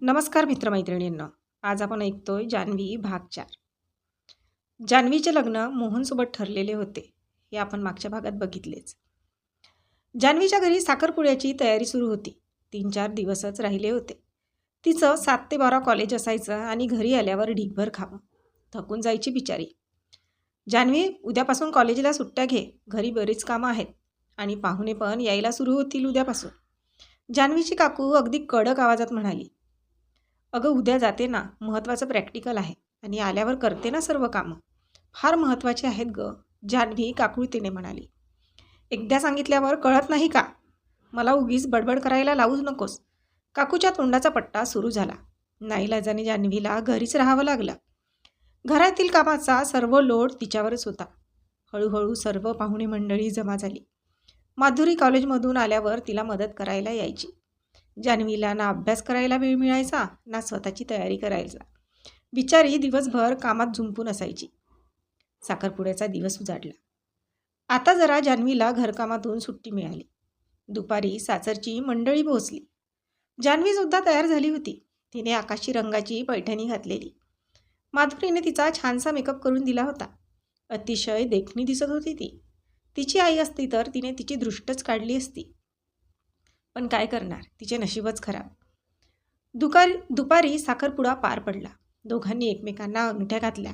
नमस्कार मित्रमैत्रिणींनो. आज आपण ऐकतोय जान्हवी भाग 4. जान्हवीचे लग्न मोहनसोबत ठरलेले होते, हे आपण मागच्या भागात बघितलेच. जान्हवीच्या घरी साखरपुड्याची तयारी सुरू होती. 3-4 दिवसच राहिले होते. तिचं 7 ते 12 कॉलेज असायचं आणि घरी आल्यावर ढीगभर खावं. थकून जायची बिचारी. जान्हवी, उद्यापासून कॉलेजला सुट्ट्या घे, घरी बरीच कामं आहेत आणि पाहुणे पण यायला सुरू होतील उद्यापासून. जान्हवीची काकू अगदी कडक आवाजात म्हणाली. अगं, उद्या जाते ना, महत्त्वाचं प्रॅक्टिकल आहे आणि आल्यावर करते ना सर्व कामं. फार महत्त्वाची आहेत गं, जान्हवी काकुळतीने म्हणाली. एकदा सांगितल्यावर कळत नाही का? मला उगीच बडबड करायला लावूच नकोस. काकूच्या तोंडाचा पट्टा सुरू झाला. नाईलाजाने जान्हवीला घरीच राहावं लागलं. घरातील कामाचा सर्व लोड तिच्यावरच होता. हळूहळू सर्व पाहुणे मंडळी जमा झाली. माधुरी कॉलेजमधून आल्यावर तिला मदत करायला यायची. जान्हवीला ना अभ्यास करायला वेळ मिळायचा ना स्वतःची तयारी करायचा. बिचारी दिवसभर कामात झुंपून असायची. साखरपुड्याचा दिवस उजाडला. आता जरा जान्हवीला घरकामातून सुट्टी मिळाली. दुपारी सासरची मंडळी पोहोचली. जान्हवीसुद्धा तयार झाली होती. तिने आकाशी रंगाची पैठणी घातलेली. माधुरीने तिचा छानसा मेकअप करून दिला होता. अतिशय देखणी दिसत होती ती. तिची आई असती तर तिने तिची दृष्टच काढली असती. पण काय करणार, तिचे नशीबच खराब. दुपारी साखरपुडा पार पडला. दोघांनी एकमेकांना अंगठ्या घातल्या.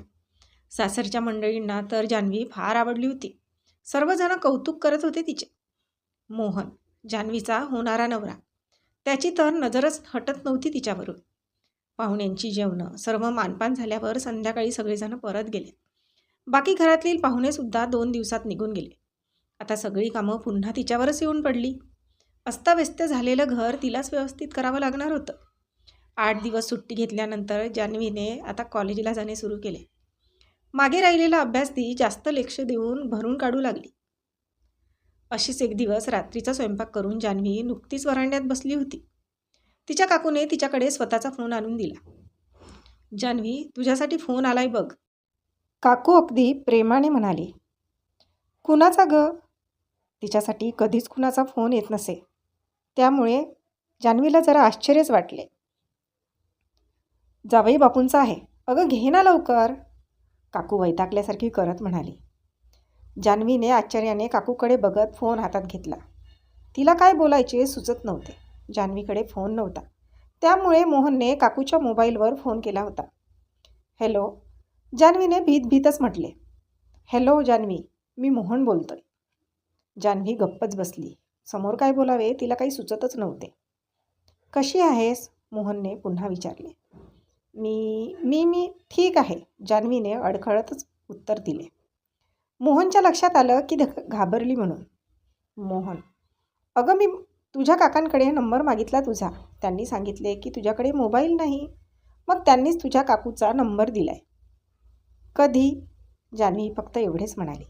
सासरच्या मंडळींना तर जान्हवी फार आवडली होती. सर्वजण कौतुक करत होते तिचे. मोहन, जान्हवीचा होणारा नवरा, त्याची तर नजरच हटत नव्हती तिच्यावरून. पाहुण्यांची जेवणं सर्व मानपान झाल्यावर संध्याकाळी सगळेजण परत गेले. बाकी घरातील पाहुणेसुद्धा 2 दिवसात निघून गेले. आता सगळी कामं पुन्हा तिच्यावरच येऊन पडली. अस्ताव्यस्त झालेलं घर तिलाच व्यवस्थित करावं लागणार होतं. 8 दिवस सुट्टी घेतल्यानंतर जान्हवीने आता कॉलेजला जाणे सुरू केले. मागे राहिलेला अभ्यास ती जास्त लक्ष देऊन भरून काढू लागली. अशीच एक दिवस रात्रीचा स्वयंपाक करून जान्हवी नुकतीच वरांड्यात बसली होती. तिच्या काकूने तिच्याकडे स्वतःचा फोन आणून दिला. जान्हवी, तुझ्यासाठी फोन आलाय बघ. काकू अगदी प्रेमाने म्हणाली. कुणाचा ग? तिच्यासाठी कधीच कुणाचा फोन येत नसे. त्यामुळे जान्हवीला जरा आश्चर्यच वाटले. जावई बापूंचा आहे. अगं, घे ना लवकर, काकू वैतागल्यासारखी करत म्हणाली. जान्हवीने आश्चर्याने काकूकडे बघत फोन हातात घेतला. तिला काय बोलायचे सुचत नव्हते. जान्हवीकडे फोन नव्हता. त्यामुळे मोहनने काकूच्या मोबाईलवर फोन केला होता. हॅलो, जान्हवीने भीतच म्हटले. हॅलो जान्हवी, मी मोहन बोलतोय. जान्हवी गप्पच बसली. समोर काय बोलावे तिला काही सुचतच नव्हते. कशी आहेस? मोहनने पुन्हा विचारले. मी ठीक आहे, जान्हवीने अडखळतच उत्तर दिले. मोहनच्या लक्षात आलं की घाबरली म्हणून. मोहन, अगं, मी तुझ्या काकांकडे नंबर मागितला तुझा. त्यांनी सांगितले की तुझ्याकडे मोबाईल नाही. मग त्यांनीच तुझ्या काकूचा नंबर दिलाय. कधी? जान्हवी फक्त एवढेच म्हणाली.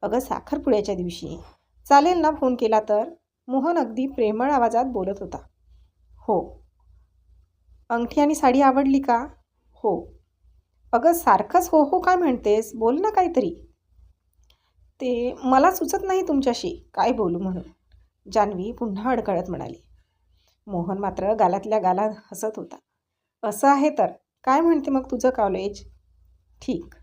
अगं, साखरपुड्याच्या दिवशी. चालेल ना फोन केला तर? मोहन अगदी प्रेमळ आवाजात बोलत होता. हो. अंगठी आणि साडी आवडली का? हो. अगं, सारखंच हो हो काय म्हणतेस? बोल ना काहीतरी. ते मला सुचत नाही तुमच्याशी काय बोलू म्हणून, जान्हवी पुन्हा अडकळत म्हणाली. मोहन मात्र गालातल्या गालात हसत होता. असं आहे तर काय म्हणते मग तुझं कॉलेज? ठीक.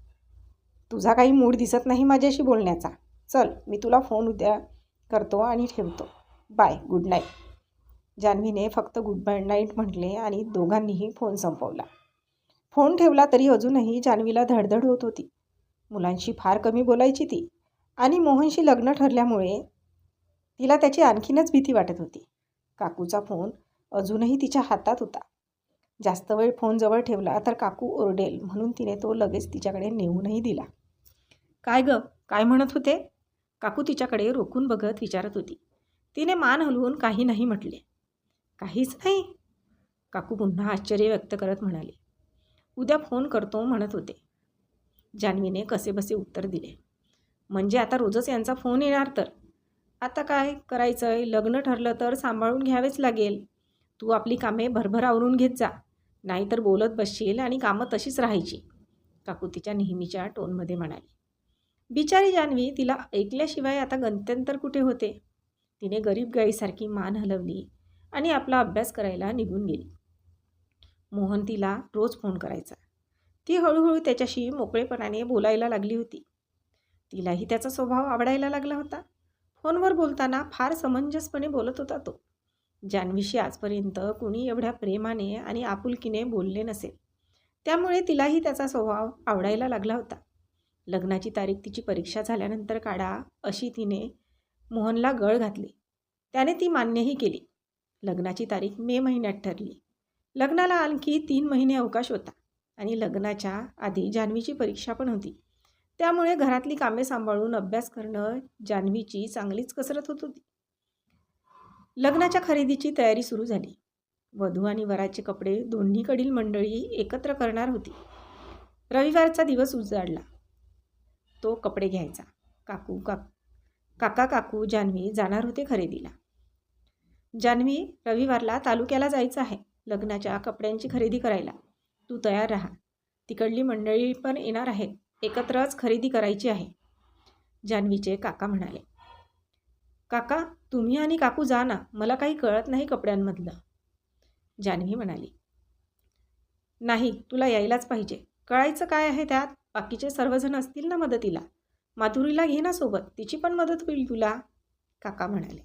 तुझा काही मूड दिसत नाही माझ्याशी बोलण्याचा. चल, मी तुला फोन उद्या करतो आणि ठेवतो. Bye, good night. जान्हवीने फक्त गुड नाईट म्हटले आणि दोघांनीही फोन संपवला. फोन ठेवला तरी अजूनही जान्हवीला धडधड होत होती. मुलांशी फार कमी बोलायची ती आणि मोहनशी लग्न ठरल्यामुळे तिला त्याची आणखीनच भीती वाटत होती. काकूचा फोन अजूनही तिच्या हातात होता. जास्त वेळ फोन जवळ ठेवला तर काकू ओरडेल म्हणून तिने तो लगेच तिच्याकडे नेऊनही दिला. काय ग, काय म्हणत होते? काकू तिच्याकडे रोखून बघत विचारत होती. तिने मान हलवून काही नाही म्हटले. काहीच नाही? काकू पुन्हा आश्चर्य व्यक्त करत म्हणाली. उद्या फोन करतो म्हणत होते. जान्हवीने कसेबसे उत्तर दिले. म्हणजे आता रोजच यांचा फोन येणार तर? आता काय करायचंय, लग्न ठरलं तर सांभाळून घ्यावेच लागेल. तू आपली कामे भरभर आवरून घेत जा, नाहीतर बोलत बसशील आणि कामं तशीच राहायची, काकू तिच्या नेहमीच्या टोनमध्ये म्हणाली. बिचारी जान्हवी, तिला ऐकल्याशिवाय आता गत्यंतर कुठे होते. तिने गरीब गाईसारखी मान हलवली आणि आपला अभ्यास करायला निघून गेली. मोहन तिला रोज फोन करायचा. ती हळूहळू त्याच्याशी मोकळेपणाने बोलायला लागली होती. तिलाही त्याचा स्वभाव आवडायला लागला होता. फोनवर बोलताना फार समंजसपणे बोलत होता तो. जान्हवीशी आजपर्यंत कुणी एवढ्या प्रेमाने आणि आपुलकीने बोलले नसेल. त्यामुळे तिलाही त्याचा स्वभाव आवडायला लागला होता. लग्नाची तारीख तिची परीक्षा झाल्यानंतर काढा अशी तिने मोहनला गळ घातली. त्याने ती मान्यही केली. लग्नाची तारीख मे महिन्यात ठरली. लग्नाला आणखी 3 महिने अवकाश होता आणि लग्नाच्या आधी जान्हवीची परीक्षा पण होती. त्यामुळे घरातली कामे सांभाळून अभ्यास करणं जान्हवीची चांगलीच कसरत होत होती. लग्नाच्या खरेदीची तयारी सुरू झाली. वधू आणि वराचे कपडे दोन्हीकडील मंडळी एकत्र करणार होती. रविवारचा दिवस उजाडला. तो कपडे घ्यायचा. काका काकू जान्हवी जाणार होते खरेदीला. जान्हवी, रविवारला तालुक्याला जायचं आहे लग्नाच्या कपड्यांची खरेदी करायला. तू तयार राहा. तिकडली मंडळी पण येणार आहेत. एकत्रच खरेदी करायची आहे. जान्हवीचे काका म्हणाले. काका, तुम्ही आणि काकू जा ना. मला काही कळत नाही कपड्यांमधलं. जान्हवी म्हणाली. नाही, तुला यायलाच पाहिजे. कळायचं काय आहे त्यात? बाकीचे सर्वजण असतील ना मदतीला. माधुरीला घे ना सोबत. तिची पण मदत होईल तुला. काका म्हणाले.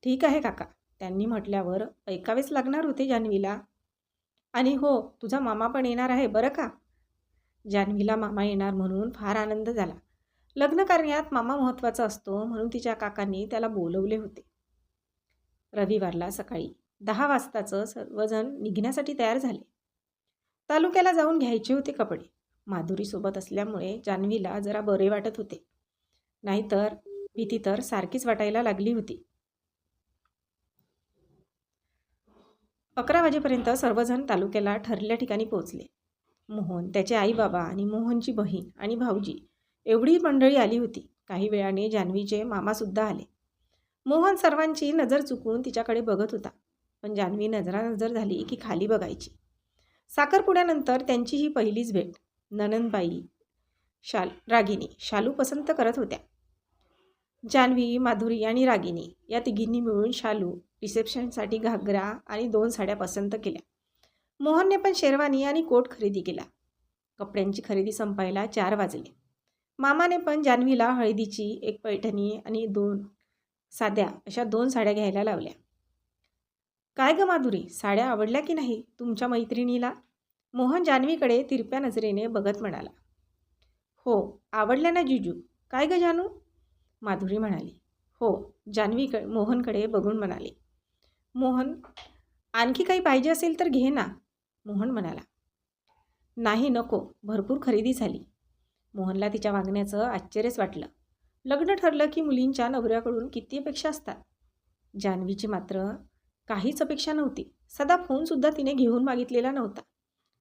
ठीक आहे काका. त्यांनी म्हटल्यावर ऐकावेच लागणार होते जान्हवीला. आणि हो, तुझा मामा पण येणार आहे बरं का. जान्हवीला मामा येणार म्हणून फार आनंद झाला. लग्न कार्यात मामा महत्त्वाचा असतो म्हणून तिच्या काकांनी त्याला बोलवले होते. रविवारला सकाळी 10 वाजताचं सर्वजण निघण्यासाठी तयार झाले. तालुक्याला जाऊन घ्यायचे होते कपडे. माधुरीसोबत असल्यामुळे जान्हवीला जरा बरे वाटत होते. नाहीतर भीती तर सारखीच वाटायला लागली होती. 11 वाजेपर्यंत सर्वजण तालुक्याला ठरलेल्या ठिकाणी पोहोचले. मोहन, त्याचे आईबाबा आणि मोहनची बहीण आणि भाऊजी एवढी मंडळी आली होती. काही वेळाने जान्हवीचे मामासुद्धा आले. मोहन सर्वांची नजर चुकून तिच्याकडे बघत होता. पण जान्हवी नजरानजर झाली की खाली बघायची. साखरपुड्यानंतर त्यांची ही पहिलीच भेट. नणंदबाई रागिनी शालू पसंत करत होत्या. जान्हवी, माधुरी आणि रागिनी या तिघींनी मिळून शालू, रिसेप्शनसाठी घागरा आणि 2 साड्या पसंत केल्या. मोहनने पण शेरवानी आणि कोट खरेदी केला. कपड्यांची खरेदी संपायला 4 वाजले. मामाने पण जान्हवीला हळदीची एक पैठणी आणि 2 साध्या अशा 2 साड्या घ्यायला लावल्या. काय ग माधुरी, साड्या आवडल्या की नाही तुमच्या मैत्रिणीला? मोहन जान्हवीकडे तिरप्या नजरेने बघत म्हणाला. हो, आवडल्या ना जिजू. काय ग जानू? माधुरी म्हणाली. हो, जान्हवी मोहनकडे बघून म्हणाली. मोहन, आणखी काही पाहिजे असेल तर घे ना. मोहन म्हणाला. नाही, नको. भरपूर खरेदी झाली. मोहनला तिच्या वागण्याचं आश्चर्यच वाटलं. लग्न ठरलं की मुलींच्या नवऱ्याकडून किती अपेक्षा असतात. जान्हवीची मात्र काहीच अपेक्षा नव्हती. साधा फोनसुद्धा तिने घेऊन मागितलेला नव्हता.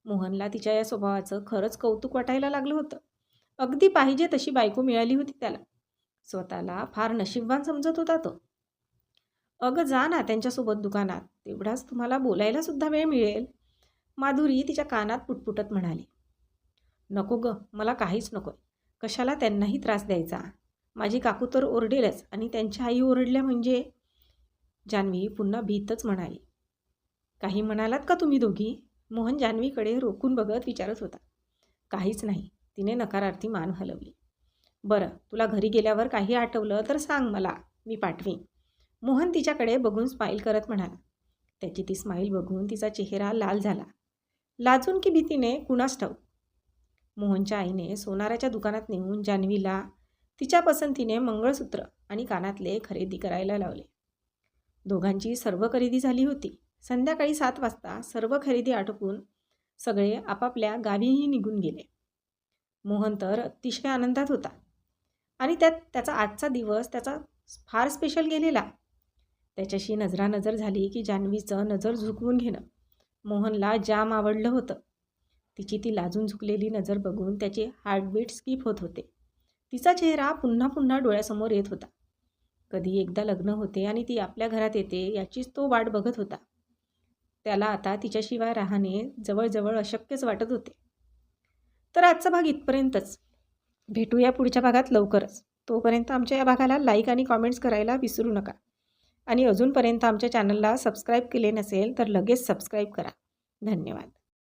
मोहनला तिच्या या स्वभावाचं खरंच कौतुक वाटायला लागलं होतं. अगदी पाहिजे तशी बायको मिळाली होती त्याला. स्वतःला फार नशीबवान समजत होता तो. अगं जा ना त्यांच्यासोबत दुकानात. तेवढाच तुम्हाला बोलायला सुद्धा वेळ मिळेल. माधुरी तिच्या कानात पुटपुटत म्हणाली. नको ग, मला काहीच नको. कशाला त्यांनाही त्रास द्यायचा. माझी काकू तर ओरडेलच आणि त्यांच्या आई ओरडल्या म्हणजे. जान्हवी पुन्हा भीतच म्हणाली. काही म्हणालात का तुम्ही दोघी? मोहन जान्हवीकडे रोखून बघत विचारत होता. काहीच नाही. तिने नकारार्थी मान हलवली. बरं, तुला घरी गेल्यावर काही आठवलं तर सांग मला, मी पाठवीन. मोहन तिच्याकडे बघून स्माईल करत म्हणाला. त्याची ती स्माईल बघून तिचा चेहरा लाल झाला. लाजून की भीतीने कुणास ठाऊक. मोहनच्या आईने सोनाराच्या दुकानात नेऊन जान्हवीला तिच्या पसंतीने मंगळसूत्र आणि कानातले खरेदी करायला लावले. दोघांची सर्व खरेदी झाली होती. संध्याकाळी 7 वाजता सर्व खरेदी आटोपून सगळे आपापल्या गावीही निघून गेले. मोहन तर अतिशय आनंदात होता आणि त्यात त्याचा आजचा दिवस त्याचा फार स्पेशल गेलेला. त्याच्याशी नजरानजर झाली की जान्हवीचं नजर झुकवून घेणं मोहनला जाम आवडलं होतं. तिची ती लाजून झुकलेली नजर बघून त्याचे हार्टबीट स्किप होत होते. तिचा चेहरा पुन्हा पुन्हा डोळ्यासमोर येत होता. कधी एकदा लग्न होते आणि ती आपल्या घरात येते याचीच तो वाट बघत होता. त्याला आता तिच्याशिवाय राहणे जवळजवळ अशक्यच वाटत होते. तर आजचा भाग इथपर्यंतच. भेटूया पुढच्या भागात लवकरच. तोपर्यंत आमच्या या भागाला लाईक आणि कॉमेंट्स करायला विसरू नका. आणि अजूनपर्यंत आमच्या चॅनलला सबस्क्राईब केले नसेल तर लगेच सबस्क्राईब करा. धन्यवाद.